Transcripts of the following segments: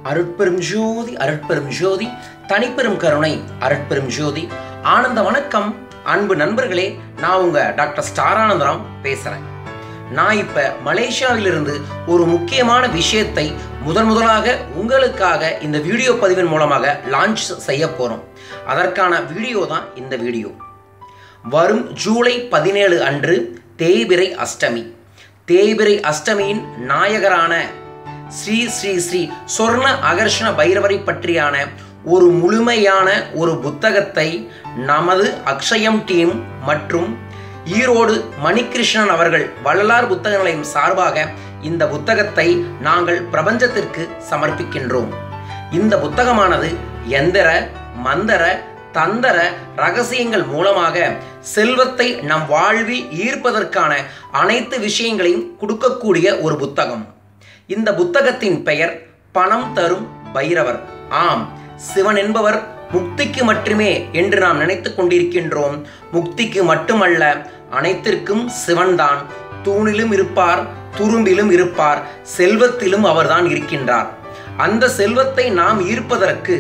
அருட்பெரும் ஜோதி அருட்பெரும் ஜோதி தனிப்பெரும் கருணை அருட்பெரும் ஜோதி ஆனந்த வணக்கம். அன்பு நண்பர்களே, நான் உங்க டாக்டர் ஸ்டார் ஆனந்தராம் பேசுறேன். நான் இப்ப மலேசியாவிலிருந்து ஒரு முக்கியமான விஷயத்தை முதலாக உங்களுக்காக இந்த வீடியோ பதிவின் மூலமாக லான்ச் செய்ய போறோம். அதற்கான வீடியோ தான் இந்த வீடியோ. வரும் ஜூலை 17 அன்று தேய்பிறை அஷ்டமி. தேய்பிறை அஷ்டமியின் நாயகரான ஸ்ரீ ஸ்ரீ ஸ்ரீ சொர்ண அகர்ஷண பைரவரை பற்றியான ஒரு முழுமையான ஒரு புத்தகத்தை நமது அக்ஷயம் டீம் மற்றும் ஈரோடு மணிகிருஷ்ணன் அவர்கள் வள்ளலார் புத்தக நிலையம் சார்பாக இந்த புத்தகத்தை நாங்கள் பிரபஞ்சத்திற்கு சமர்ப்பிக்கின்றோம். இந்த புத்தகமானது எந்திர மந்திர தந்திர ரகசியங்கள் மூலமாக செல்வத்தை நம் வாழ்வில் ஈர்ப்பதற்கான அனைத்து விஷயங்களையும் கொடுக்கக்கூடிய ஒரு புத்தகம். இந்த புத்தகத்தின் பெயர் பணம் தரும் பைரவர். ஆம், சிவன் என்பவர் முக்திக்கு மட்டுமே என்று நாம் நினைத்து கொண்டிருக்கின்றோம். முக்திக்கு மட்டுமல்ல, அனைத்திற்கும் சிவன்தான். தூணிலும் இருப்பார், துரும்பிலும் இருப்பார், செல்வத்திலும் அவர்தான் இருக்கின்றார். அந்த செல்வத்தை நாம் ஈர்ப்பதற்கு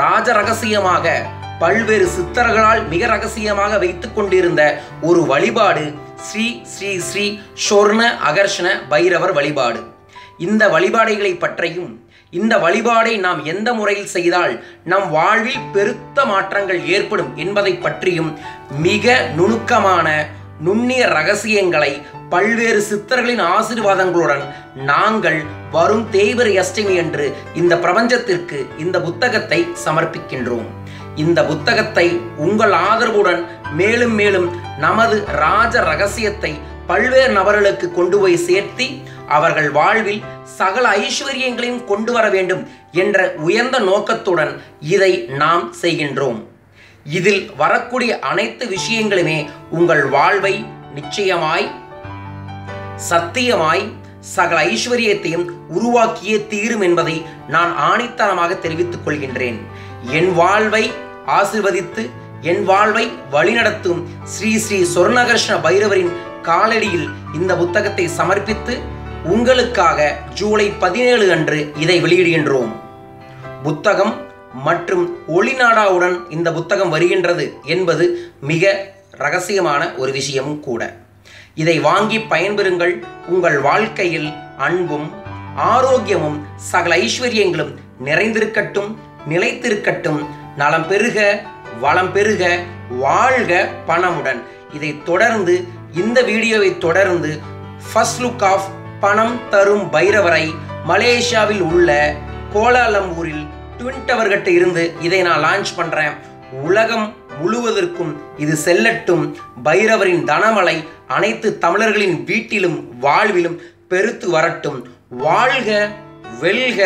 ராஜ ரகசியமாக பல்வேறு சித்தர்களால் மிக ரகசியமாக வைத்துக் கொண்டிருந்த ஒரு வழிபாடு ஸ்ரீ ஸ்ரீ ஸ்ரீ சொர்ண அகர்ஷண பைரவர் வழிபாடு. இந்த வழிபாடுகளை பற்றியும் இந்த வழிபாடை நாம் எந்த முறையில் செய்தால் நம் வாழ்வில் பெருத்த மாற்றங்கள் ஏற்படும் என்பதை பற்றியும் மிக நுணுக்கமான நுண்ணிய ரகசியங்களை பல்வேறு சித்தர்களின் ஆசீர்வாதங்களுடன் நாங்கள் வரும் தேய்பிறை அஷ்டமி அன்று இந்த பிரபஞ்சத்திற்கு இந்த புத்தகத்தை சமர்ப்பிக்கின்றோம். இந்த புத்தகத்தை உங்கள் ஆதரவுடன் மேலும் மேலும் நமது ராஜ ரகசியத்தை பல்வேறு நபர்களுக்கு கொண்டு போய் சேர்த்தி அவர்கள் வாழ்வில் சகல ஐஸ்வர்யங்களையும் கொண்டு வர வேண்டும் என்ற உயர்ந்த நோக்கத்துடன் இதை நாம் செய்கின்றோம். இதில் வரக்கூடிய அனைத்து விஷயங்களுமே உங்கள் வாழ்வை நிச்சயமாய் சத்தியமாய் சகல ஐஸ்வர்யத்தையும் உருவாக்கியே தீரும் என்பதை நான் ஆணித்தரமாக தெரிவித்துக் கொள்கின்றேன். என் வாழ்வை ஆசீர்வதித்து என் வாழ்வை வழிநடத்தும் ஸ்ரீ ஸ்ரீ சொர்ணகர்ஷ்ண பைரவரின் காலடியில் இந்த புத்தகத்தை சமர்ப்பித்து உங்களுக்காக ஜூலை 17 அன்று இதை வெளியிடுகின்றோம். புத்தகம் மற்றும் ஒளிநாடாவுடன் இந்த புத்தகம் வருகின்றது என்பது மிக ரகசியமான ஒரு விஷயமும் கூட. இதை வாங்கி பயன்பெறுங்கள். உங்கள் வாழ்க்கையில் அன்பும் ஆரோக்கியமும் சகல ஐஸ்வர்யங்களும் நிறைந்திருக்கட்டும், நிலைத்திருக்கட்டும். நலம் பெருக, வளம் பெருக, வாழ்க பணமுடன். இதை தொடர்ந்து இந்த வீடியோவை தொடர்ந்து ஃபர்ஸ்ட் லுக் ஆஃப் பணம் தரும் பைரவரை மலேசியாவில் உள்ள கோலாலம்பூரில் ட்வின் டவர் கிட்ட இருந்து இதை நான் லான்ச் பண்றேன். உலகம் முழுவதற்கும் இது செல்லட்டும். பைரவரின் தனமலை அனைத்து தமிழர்களின் வீட்டிலும் வாழ்விலும் பெருத்து வரட்டும். வாழ்க, வெல்க,